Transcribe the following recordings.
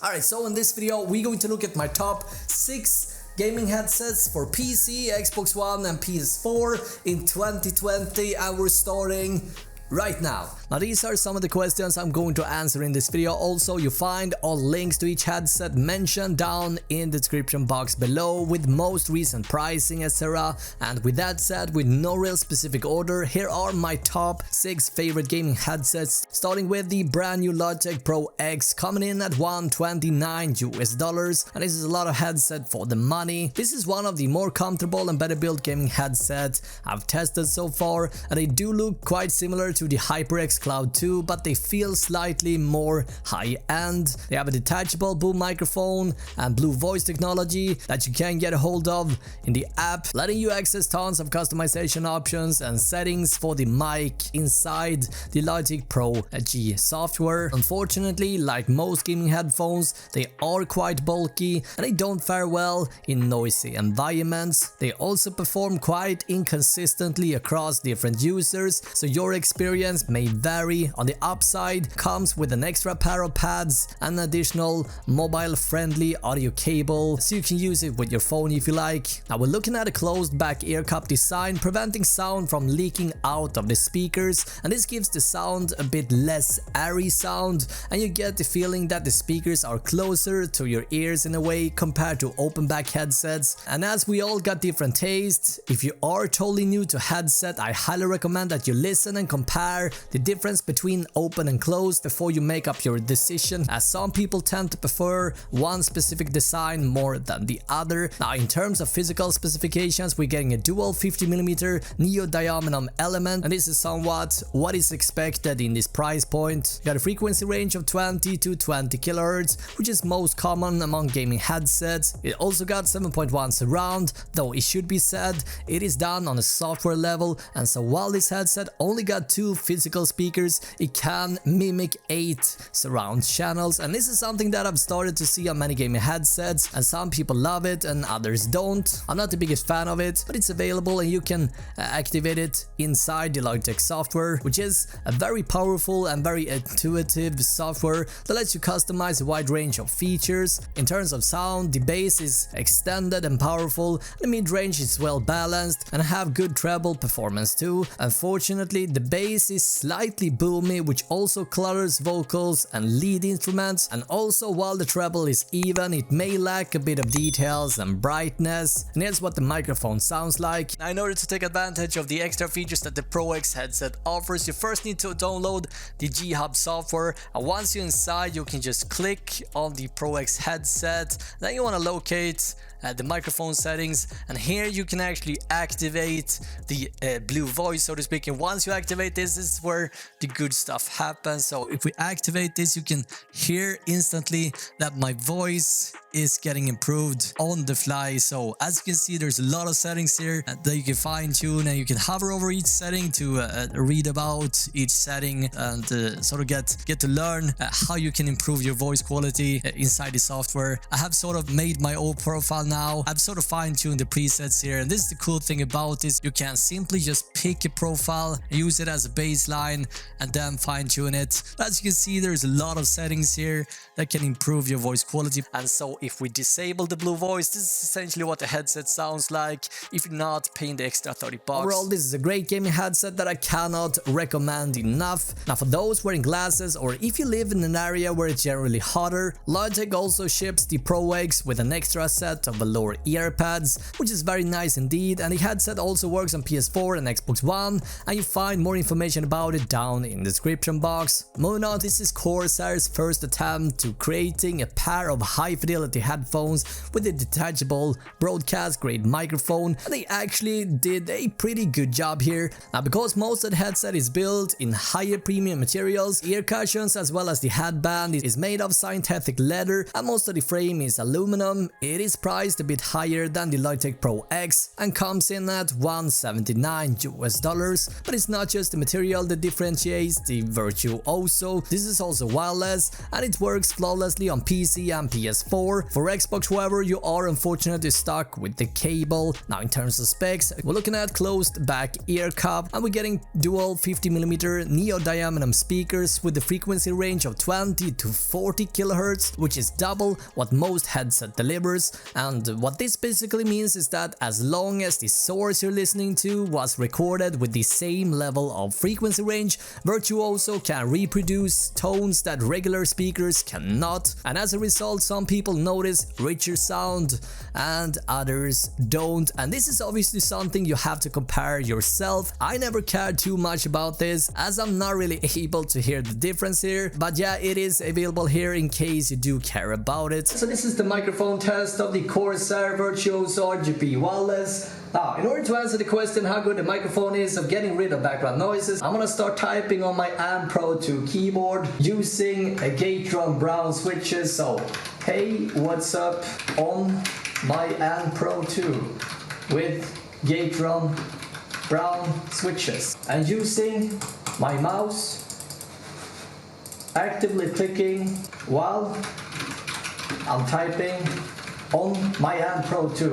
Alright, so in this video we're going to look at my top 6 gaming headsets for PC, Xbox One and PS4 in 2020, and we're starting right now. Now these are some of the questions I'm going to answer in this video. Also, you find all links to each headset mentioned down in the description box below with most recent pricing, etc. And with that said, with no real specific order, here are my top 6 favorite gaming headsets, starting with the brand new Logitech Pro X coming in at $129, and this is a lot of headset for the money. This is one of the more comfortable and better built gaming headsets I've tested so far, and they do look quite similar to the HyperX Cloud II, but they feel slightly more high-end. They have a detachable boom microphone and Blue voice technology that you can get a hold of in the app, letting you access tons of customization options and settings for the mic inside the Logitech Pro X software. Unfortunately, like most gaming headphones, they are quite bulky and they don't fare well in noisy environments. They also perform quite inconsistently across different users, so your experience may vary. On the upside comes with an extra pair of pads and an additional mobile friendly audio cable, so you can use it with your phone if you like. Now we're looking at a closed back ear cup design, preventing sound from leaking out of the speakers, and this gives the sound a bit less airy sound, and you get the feeling that the speakers are closer to your ears in a way compared to open back headsets. And as we all got different tastes, if you are totally new to headset, I highly recommend that you listen and compare the difference between open and closed before you make up your decision, as some people tend to prefer one specific design more than the other. Now in terms of physical specifications, we're getting a dual 50mm neo-diamonum element, and this is somewhat what is expected in this price point. You got a frequency range of 20 to 20 kHz, which is most common among gaming headsets. It also got 7.1 surround, though it should be said it is done on a software level, and so while this headset only got 2 physical speakers, it can mimic 8 surround channels, and this is something that I've started to see on many gaming headsets, and some people love it and others don't. I'm not the biggest fan of it, but it's available and you can activate it inside the Logitech software, which is a very powerful and very intuitive software that lets you customize a wide range of features. In terms of sound, the bass is extended and powerful, and the mid-range is well balanced and have good treble performance too. Unfortunately, the bass is slightly boomy, which also clutters vocals and lead instruments, and also while the treble is even, it may lack a bit of details and brightness. And here's what the microphone sounds like. Now, in order to take advantage of the extra features that the Pro X headset offers, you first need to download the G-Hub software, and once you're inside, you can just click on the Pro X headset. Then you want to locate the microphone settings, and here you can actually activate the blue voice, so to speak. And once you activate this is where the good stuff happens. So if we activate this, you can hear instantly that my voice is getting improved on the fly. So as you can see, there's a lot of settings here that you can fine tune, and you can hover over each setting to read about each setting and sort of get to learn how you can improve your voice quality inside the software. I have sort of made my own profile now. I've sort of fine-tuned the presets here, and this is the cool thing about this. You can simply just pick a profile, use it as a baseline, and then fine-tune it. As you can see, there's a lot of settings here that can improve your voice quality. And so if we disable the blue voice, this is essentially what the headset sounds like if you're not paying the extra $30. Overall, this is a great gaming headset that I cannot recommend enough. Now for those wearing glasses, or if you live in an area where it's generally hotter, Logitech also ships the Pro X with an extra set of velour ear pads, which is very nice indeed, and the headset also works on PS4 and Xbox One, and you find more information about it down in the description box. Moving on, this is Corsair's first attempt to creating a pair of high fidelity headphones with a detachable broadcast grade microphone, and they actually did a pretty good job here. Now because most of the headset is built in higher premium materials, ear cushions as well as the headband is made of synthetic leather, and most of the frame is aluminum. It is priced a bit higher than the Logitech Pro X and comes in at $179, but it's not just the material that differentiates the Virtuoso. This is also wireless and it works flawlessly on PC and PS4, PS4. For Xbox, however, you are unfortunately stuck with the cable. Now in terms of specs, we're looking at closed back ear cup, and we're getting dual 50mm neo-diamonum speakers with the frequency range of 20 to 40 kHz, which is double what most headset delivers. And what this basically means is that as long as the source you're listening to was recorded with the same level of frequency range, Virtuoso can reproduce tones that regular speakers cannot, and as a result some people notice richer sound and others don't, and this is obviously something you have to compare yourself. I never cared too much about this as I'm not really able to hear the difference here, but yeah, it is available here in case you do care about it. So this is the microphone test of the Corsair Virtuoso RGB wireless. Now, in order to answer the question how good the microphone is of getting rid of background noises, I'm gonna start typing on my Pro X keyboard using a Gatron brown switches. So, hey, what's up on my Pro X with Gatron brown switches, and using my mouse, actively clicking while I'm typing on my Pro X.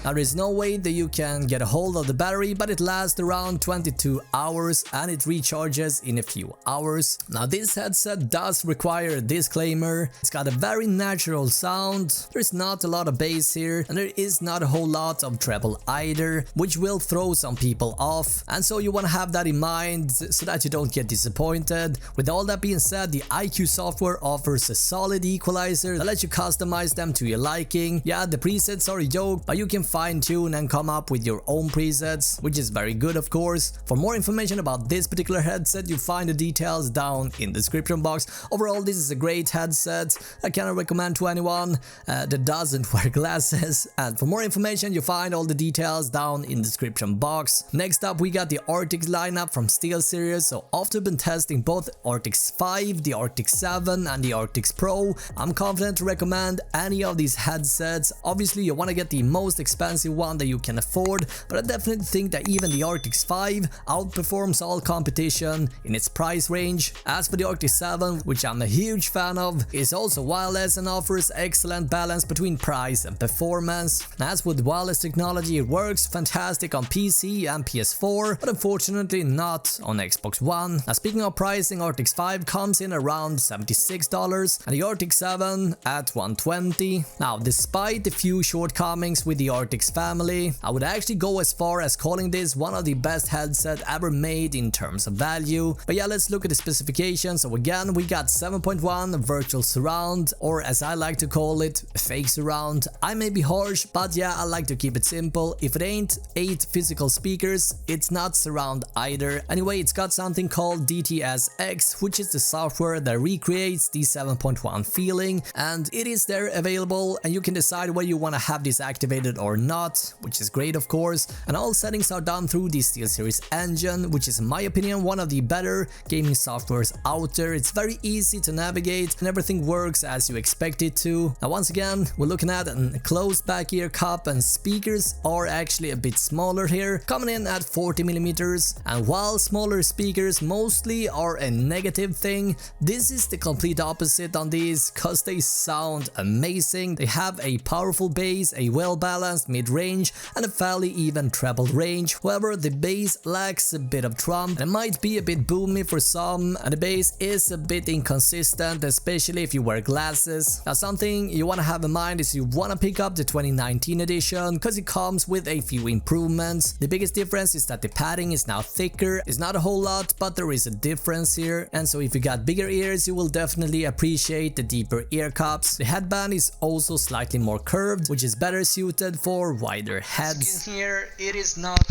There is no way that you can get a hold of the battery, but it lasts around 22 hours and it recharges in a few hours. Now this headset does require a disclaimer. It's got a very natural sound, there's not a lot of bass here, and there is not a whole lot of treble either, which will throw some people off, and so you want to have that in mind so that you don't get disappointed. With all that being said, the IQ software offers a solid equalizer that lets you customize them to your liking. Yeah, the presets are a joke, but you can fine-tune and come up with your own presets, which is very good of course. For more information about this particular headset, you find the details down in the description box. Overall, this is a great headset I cannot recommend to anyone that doesn't wear glasses, and for more information you find all the details down in the description box. Next up, we got the Arctis lineup from SteelSeries. So after been testing both Arctis 5, the Arctis 7 and the Arctis Pro, I'm confident to recommend any of these headsets. Obviously you want to get the most expensive one that you can afford, but I definitely think that even the Arctis 5 outperforms all competition in its price range. As for the Arctis 7, which I'm a huge fan of, is also wireless and offers excellent balance between price and performance. As with wireless technology, it works fantastic on PC and PS4, but unfortunately not on Xbox One. Now speaking of pricing, Arctis 5 comes in around $76 and the Arctis 7 at $120. Now despite the few shortcomings with the Arctis family, I would actually go as far as calling this one of the best headsets ever made in terms of value. But yeah, let's look at the specifications. So again, we got 7.1 virtual surround, or as I like to call it, fake surround. I may be harsh, but yeah, I like to keep it simple. If it ain't 8 physical speakers, it's not surround either. Anyway, it's got something called DTS:X, which is the software that recreates the 7.1 feeling, and it is there available, and you can decide whether you want to have this activated or not, which is great of course. And all settings are done through the SteelSeries engine, which is in my opinion one of the better gaming softwares out there. It's very easy to navigate and everything works as you expect it to. Now once again, we're looking at a closed back ear cup, and speakers are actually a bit smaller here, coming in at 40mm, and while smaller speakers mostly are a negative thing, this is the complete opposite on these, cause they sound amazing. They have a powerful bass, a well-balanced mid-range and a fairly even treble range. However, the bass lacks a bit of trump and it might be a bit boomy for some, and the bass is a bit inconsistent, especially if you wear glasses. Now something you want to have in mind is you want to pick up the 2019 edition because it comes with a few improvements. The biggest difference is that the padding is now thicker. It's not a whole lot, but there is a difference here, and so if you got bigger ears you will definitely appreciate the deeper ear cups. The headband is also slightly more curved, which is better suited for wider heads. In here, it is not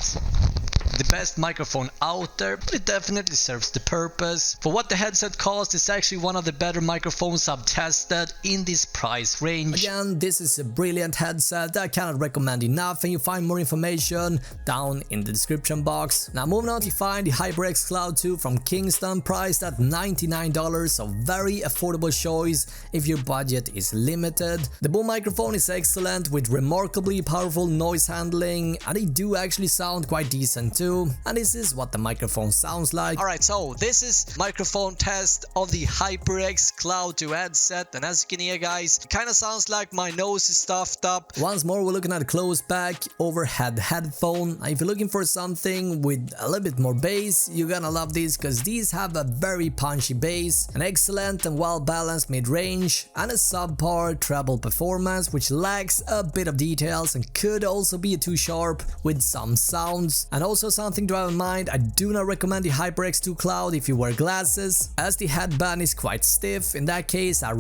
the best microphone out there, but it definitely serves the purpose. For what the headset costs, it's actually one of the better microphones I've tested in this price range. Again, this is a brilliant headset that I cannot recommend enough, and you find more information down in the description box. Now moving on, you find the HyperX Cloud II from Kingston, priced at $99, so very affordable choice if your budget is limited. The boom microphone is excellent with remarkably powerful noise handling, and they do actually sound quite decent too. II, and this is what the microphone sounds like. Alright, so this is microphone test of the HyperX Cloud II headset, and as you can hear guys, it kind of sounds like my nose is stuffed up. Once more, we're looking at a closed back overhead headphone. If you're looking for something with a little bit more bass, you're gonna love these because these have a very punchy bass, an excellent and well-balanced mid-range, and a subpar treble performance which lacks a bit of details and could also be too sharp with some sounds. And also something to have in mind, I do not recommend the HyperX 2 Cloud if you wear glasses, as the headband is quite stiff. In that case, I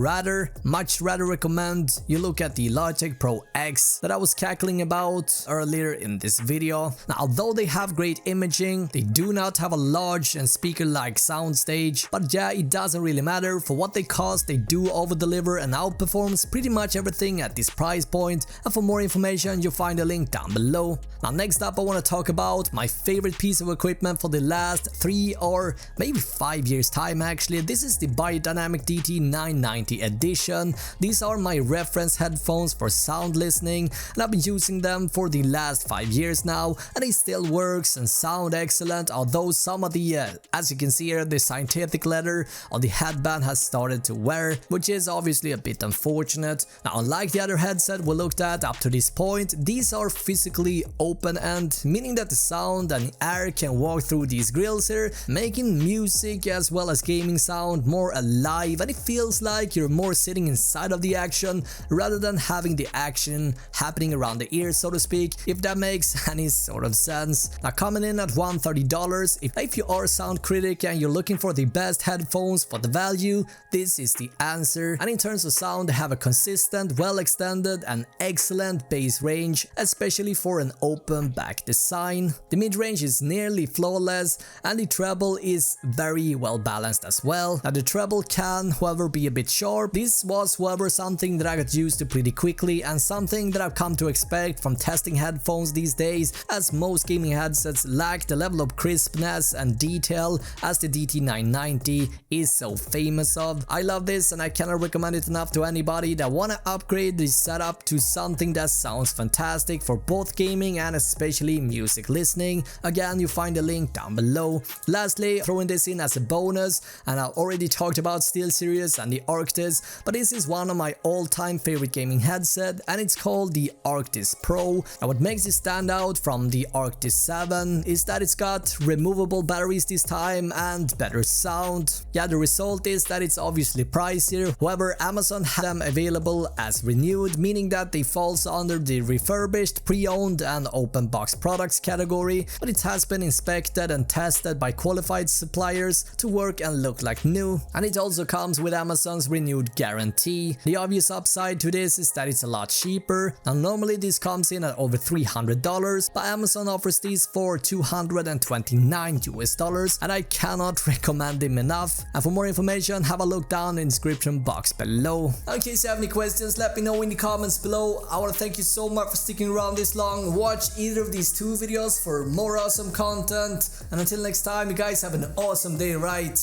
much rather recommend you look at the Logitech Pro X that I was cackling about earlier in this video. Now, although they have great imaging, they do not have a large and speaker-like soundstage, but yeah, it doesn't really matter. For what they cost, they do over-deliver and outperforms pretty much everything at this price point, and for more information you'll find a link down below. Now next up, I want to talk about my favorite piece of equipment for the last 3 or maybe 5 years time actually. This is the Beyerdynamic DT 990 edition. These are my reference headphones for sound listening, and I've been using them for the last 5 years now, and they still works and sound excellent, although some of the as you can see here, the synthetic leather on the headband has started to wear, which is obviously a bit unfortunate. Now, unlike the other headset we looked at up to this point, these are physically open-end, meaning that the sound and air can walk through these grills here, making music as well as gaming sound more alive, and it feels like you're more sitting inside of the action rather than having the action happening around the ear, so to speak, if that makes any sort of sense. Now, coming in at $130, if you are a sound critic and you're looking for the best headphones for the value, this is the answer. And in terms of sound, they have a consistent, well extended and excellent bass range, especially for an open back design. The mid-range is nearly flawless, and the treble is very well balanced as well. Now, the treble can, however, be a bit sharp. This was, however, something that I got used to pretty quickly, and something that I've come to expect from testing headphones these days, as most gaming headsets lack the level of crispness and detail as the DT990 is so famous of. I love this, and I cannot recommend it enough to anybody that wanna upgrade the setup to something that sounds fantastic for both gaming and especially music listening. Again, you find the link down below. Lastly, throwing this in as a bonus, and I've already talked about SteelSeries and the Arctis, but this is one of my all-time favorite gaming headset, and it's called the ACTIS Pro. And what makes it stand out from the ACTIS 7 is that it's got removable batteries this time and better sound. Yeah, the result is that it's obviously pricier. However, Amazon had them available as renewed, meaning that they falls under the refurbished, pre-owned and open box products category, but it has been inspected and tested by qualified suppliers to work and look like new, and it also comes with Amazon's renewed guarantee. The obvious upside to this is that it's a lot cheaper. Now, normally this comes in at over $300, but Amazon offers these for $229 US, and I cannot recommend them enough. And for more information, have a look down in the description box below. In case you have any questions, let me know in the comments below. I want to thank you so much for sticking around this long. Watch either of these 2 videos for more awesome content, and until next time, you guys have an awesome day, right?